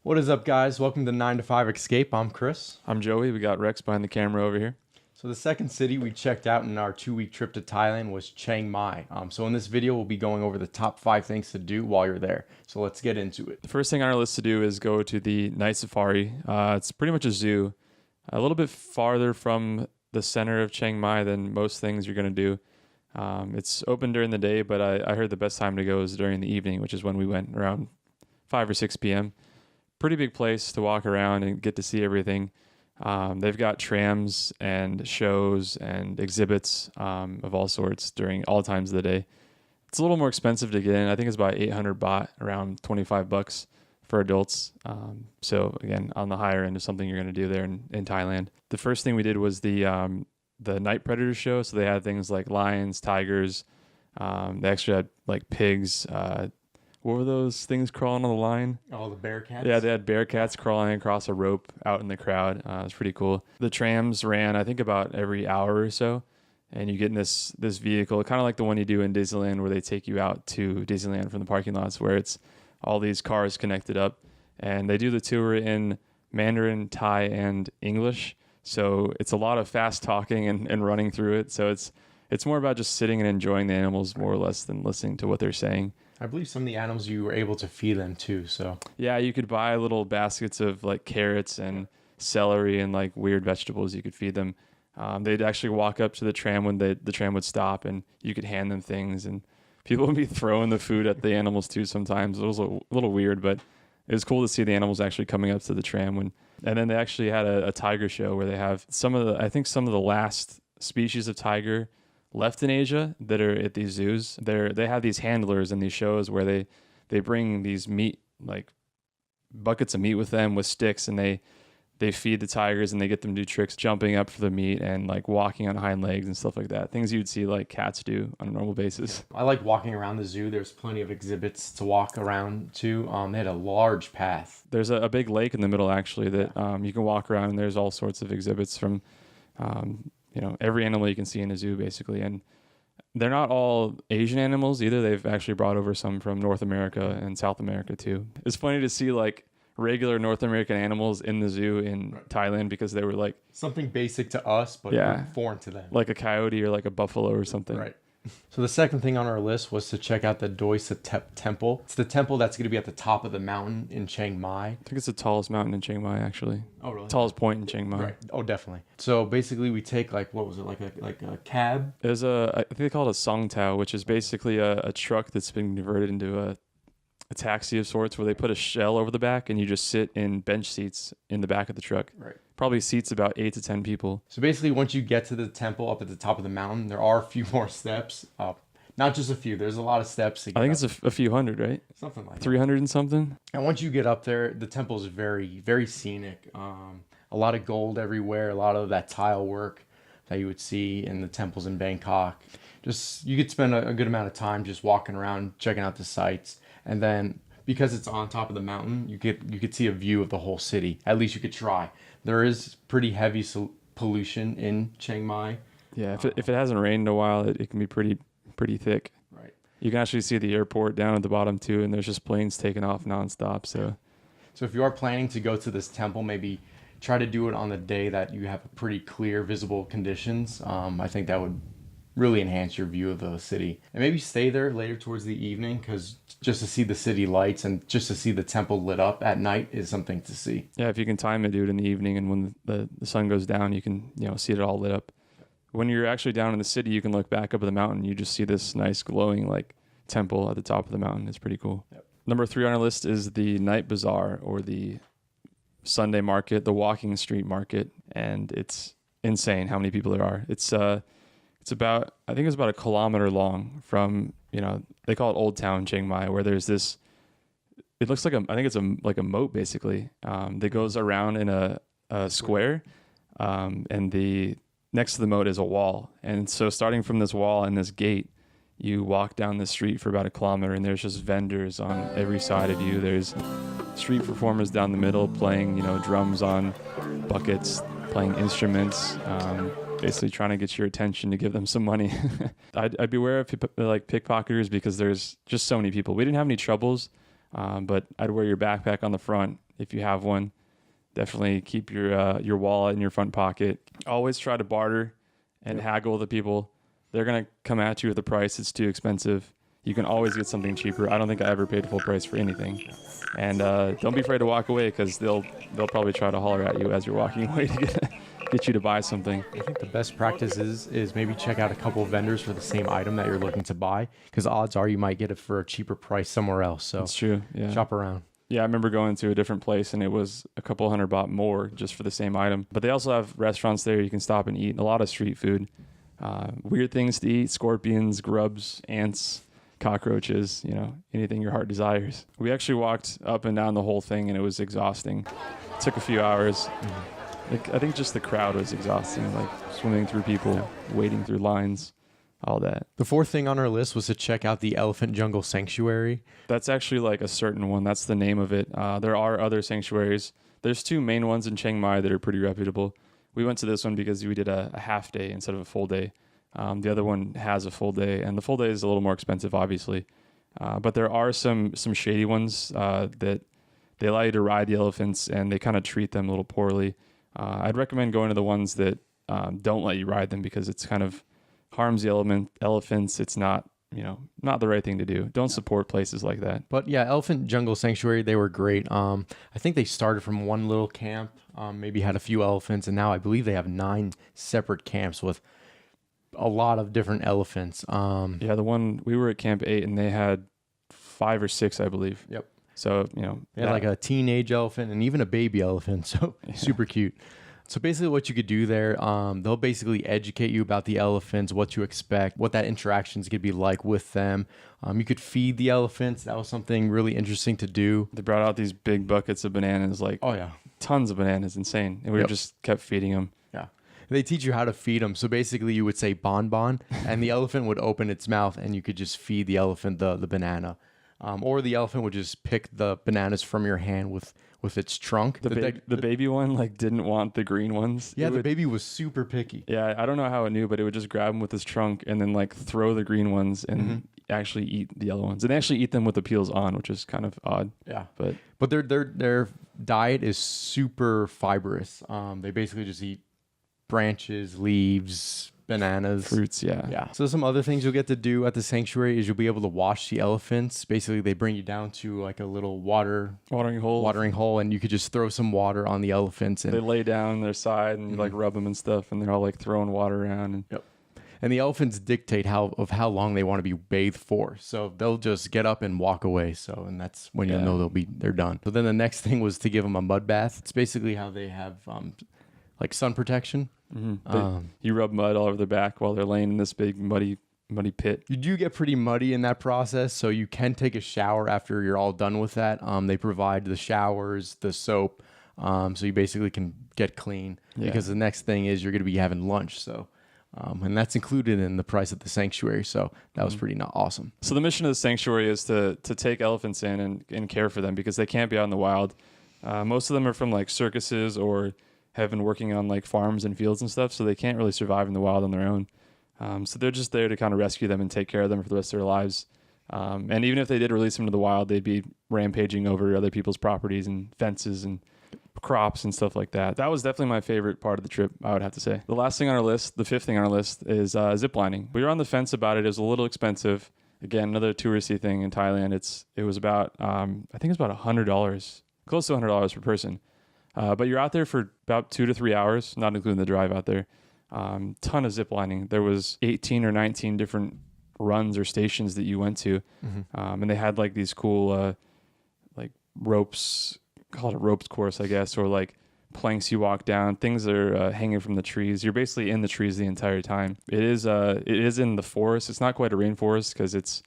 What is up, guys? Welcome to 9 to 5 Escape. I'm Chris. I'm Joey. We got Rex behind the camera over here. So the second city we checked out in our 2-week trip to Thailand was Chiang Mai. So in this video, we'll be going over the top 5 things to do while you're there. So let's get into it. The first thing on our list to do is go to the night safari. It's pretty much a zoo, a little bit farther from the center of Chiang Mai than most things you're going to do. It's open during the day, but I heard the best time to go is during the evening, which is when we went around 5 or 6 p.m. Pretty big place to walk around and get to see everything. They've got trams and shows and exhibits of all sorts during all times of the day. It's a little more expensive to get in. I think it's about 800 baht, around $25 for adults. So again, on the higher end of something you're going to do there in Thailand. The first thing we did was the night predator show. So they had things like lions, tigers. They actually had like pigs. What were those things crawling on the line? Oh, the bear cats? Yeah, they had bear cats crawling across a rope out in the crowd. It was pretty cool. The trams ran, I think, about every hour or so. And you get in this vehicle, kind of like the one you do in Disneyland where they take you out to Disneyland from the parking lots, where it's all these cars connected up. And they do the tour in Mandarin, Thai, and English. So it's a lot of fast talking and running through it. So it's more about just sitting and enjoying the animals more or less than listening to what they're saying. I believe some of the animals you were able to feed them too, so. Yeah, you could buy little baskets of like carrots and celery and like weird vegetables you could feed them. They'd actually walk up to the tram when the tram would stop, and you could hand them things, and people would be throwing the food at the animals too sometimes. It was a little weird, but it was cool to see the animals actually coming up to the tram. And then they actually had a tiger show where they have some of the last species of tiger left in Asia that are at these zoos. They have these handlers in these shows where they bring these meat, like buckets of meat with them with sticks, and they feed the tigers and they get them to do tricks, jumping up for the meat and like walking on hind legs and stuff like that. Things you'd see like cats do on a normal basis. I like walking around the zoo. There's plenty of exhibits to walk around to. They had a large path. There's a big lake in the middle actually that you can walk around, and there's all sorts of exhibits from every animal you can see in a zoo basically. And they're not all Asian animals either. They've actually brought over some from North America and South America too. It's funny to see like regular North American animals in the zoo in Thailand, because they were like something basic to us, but foreign to them. Like a coyote or like a buffalo or something. Right. So the second thing on our list was to check out the Doi Suthep Temple. It's the temple that's going to be at the top of the mountain in Chiang Mai. I think it's the tallest mountain in Chiang Mai, actually. Oh, really? Tallest point in Chiang Mai. Right. Oh, definitely. So basically, we take like a cab. There's I think they call it a song tao, which is basically a truck that's been converted into a taxi of sorts, where they put a shell over the back and you just sit in bench seats in the back of the truck. Right. Probably seats about 8 to 10 people. So basically, once you get to the temple up at the top of the mountain, there are a few more steps up. Not just a few. There's a lot of steps to get I think up. it's a few hundred, right? Something like 300 and something. And once you get up there, the temple is very, very scenic. A lot of gold everywhere. A lot of that tile work that you would see in the temples in Bangkok. Just you could spend a good amount of time just walking around, checking out the sights, and then because it's on top of the mountain, you could see a view of the whole city. At least you could try. There is pretty heavy pollution in Chiang Mai. Yeah, if it hasn't rained in a while, it can be pretty thick. Right. You can actually see the airport down at the bottom too, and there's just planes taking off nonstop. So if you are planning to go to this temple, maybe try to do it on the day that you have pretty clear, visible conditions. I think that would really enhance your view of the city. And maybe stay there later towards the evening, because just to see the city lights and just to see the temple lit up at night is something to see. Yeah, if you can time it, do it in the evening, and when the sun goes down, you can see it all lit up. When you're actually down in the city, you can look back up at the mountain. You just see this nice glowing like temple at the top of the mountain. It's pretty cool. Yep. Number 3 on our list is the night bazaar, or the Sunday market, the walking street market, and it's insane how many people there are. It's about, I think it's about a kilometer long from, they call it Old Town Chiang Mai, where there's this, it looks like I think it's like a moat basically, that goes around in a square, and next to the moat is a wall. And so starting from this wall and this gate, you walk down the street for about a kilometer, and there's just vendors on every side of you. There's street performers down the middle playing, drums on buckets, playing instruments, basically trying to get your attention to give them some money. I'd beware of like pickpocketers, because there's just so many people. We didn't have any troubles, but I'd wear your backpack on the front, if you have one. Definitely keep your wallet in your front pocket. Always try to barter and haggle with the people. They're gonna come at you with a price that's too expensive. You can always get something cheaper. I don't think I ever paid full price for anything. And don't be afraid to walk away, because they'll probably try to holler at you as you're walking away to get you to buy something. I think the best practice is maybe check out a couple of vendors for the same item that you're looking to buy, because odds are you might get it for a cheaper price somewhere else. So That's true. Yeah. shop around. Yeah, I remember going to a different place and it was a couple $100 more just for the same item. But they also have restaurants there you can stop and eat. A lot of street food. Weird things to eat: scorpions, grubs, ants, cockroaches, anything your heart desires. We actually walked up and down the whole thing and it was exhausting. It took a few hours. I think just the crowd was exhausting, like swimming through people, wading through lines, all that. The fourth thing on our list was to check out the Elephant Jungle Sanctuary. That's actually like a certain one. That's the name of it. There are other sanctuaries. There's two main ones in Chiang Mai that are pretty reputable. We went to this one because we did a half day instead of a full day. The other one has a full day, and the full day is a little more expensive, obviously. But there are some shady ones that they allow you to ride the elephants, and they kind of treat them a little poorly. I'd recommend going to the ones that don't let you ride them, because it's kind of harms the elephants. It's not the right thing to do. Don't support places like that. But yeah, Elephant Jungle Sanctuary, they were great. I think they started from one little camp, maybe had a few elephants, and now I believe they have 9 separate camps with a lot of different elephants. Yeah, the one we were at Camp 8, and they had 5 or 6, I believe. Yep. So, they had like a teenage elephant and even a baby elephant. So super cute. So basically what you could do there, they'll basically educate you about the elephants, what to expect, what that interaction is going to be like with them. You could feed the elephants. That was something really interesting to do. They brought out these big buckets of bananas, like tons of bananas, insane. And we just kept feeding them. Yeah. They teach you how to feed them. So basically you would say bon bon, and the elephant would open its mouth and you could just feed the elephant the banana. Or the elephant would just pick the bananas from your hand with its trunk. The baby one didn't want the green ones. Yeah, the baby was super picky. Yeah, I don't know how it knew, but it would just grab them with its trunk and then throw the green ones and actually eat the yellow ones. And they actually eat them with the peels on, which is kind of odd. Yeah, but their diet is super fibrous. They basically just eat branches, leaves, bananas, fruits. Yeah. So some other things you'll get to do at the sanctuary is you'll be able to wash the elephants. Basically, they bring you down to like a little watering hole, and you could just throw some water on the elephants. And they lay down their side and you rub them and stuff, and they're all throwing water around. And the elephants dictate how long they want to be bathed for. So they'll just get up and walk away. And that's when you'll know they're done. So then the next thing was to give them a mud bath. It's basically how they have sun protection. You rub mud all over their back while they're laying in this big muddy pit. You do get pretty muddy in that process, so you can take a shower after you're all done with that. They provide the showers, the soap, so you basically can get clean. Because the next thing is you're going to be having lunch. So, and that's included in the price of the sanctuary. So that was pretty awesome. So the mission of the sanctuary is to take elephants in and care for them, because they can't be out in the wild. Most of them are from circuses or have been working on farms and fields and stuff, so they can't really survive in the wild on their own. So they're just there to kind of rescue them and take care of them for the rest of their lives. And even if they did release them to the wild, they'd be rampaging over other people's properties and fences and crops and stuff like that. That was definitely my favorite part of the trip, I would have to say. The last thing on our list, the 5th thing on our list, is ziplining. We were on the fence about it. It was a little expensive. Again, another touristy thing in Thailand. It was about, I think it was about $100, close to $100 per person. But you're out there for about 2 to 3 hours, not including the drive out there. Ton of ziplining. There was 18 or 19 different runs or stations that you went to. And they had these cool ropes, call it a ropes course, I guess, or planks you walk down, things that are hanging from the trees. You're basically in the trees the entire time. It is in the forest. It's not quite a rainforest because it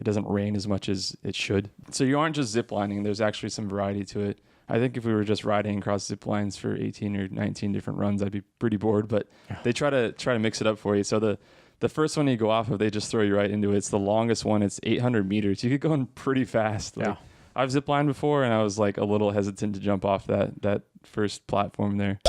doesn't rain as much as it should. So you aren't just ziplining. There's actually some variety to it. I think if we were just riding across zip lines for 18 or 19 different runs, I'd be pretty bored, but they try to mix it up for you. So the first one you go off of, they just throw you right into it. It's the longest one. It's 800 meters. You get going pretty fast. I've ziplined before, and I was a little hesitant to jump off that first platform there.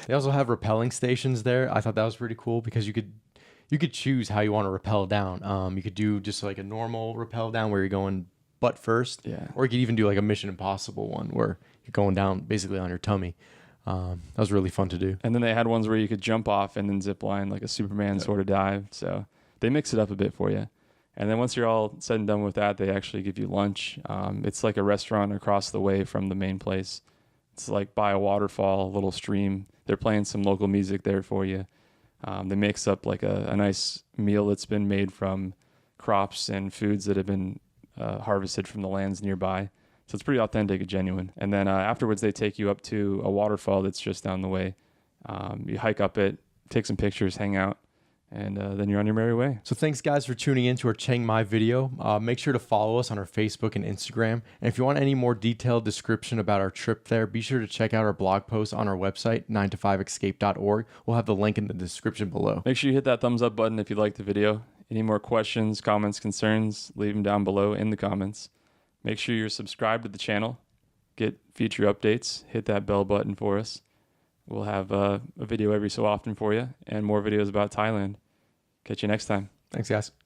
They also have rappelling stations there. I thought that was pretty cool because you could choose how you want to rappel down. You could do just like a normal rappel down where you're going butt first, Yeah. or you could even do like a Mission Impossible one where you're going down basically on your tummy. That was really fun to do. And then they had ones where you could jump off and then zip line like a Superman sort of dive. So they mix it up a bit for you. And then once you're all said and done with that, they actually give you lunch. It's like a restaurant across the way from the main place. It's like by a waterfall, a little stream. They're playing some local music there for you. They mix up like a nice meal that's been made from crops and foods that have been harvested from the lands nearby. So it's pretty authentic and genuine. And then afterwards, they take you up to a waterfall that's just down the way. You hike up it, take some pictures, hang out, and then you're on your merry way. So thanks, guys, for tuning in to our Chiang Mai video. Make sure to follow us on our Facebook and Instagram. And if you want any more detailed description about our trip there, be sure to check out our blog post on our website, 9to5escape.org. We'll have the link in the description below. Make sure you hit that thumbs up button if you liked the video. Any more questions, comments, concerns, leave them down below in the comments. Make sure you're subscribed to the channel. Get future updates. Hit that bell button for us. We'll have a video every so often for you and more videos about Thailand. Catch you next time. Thanks, guys.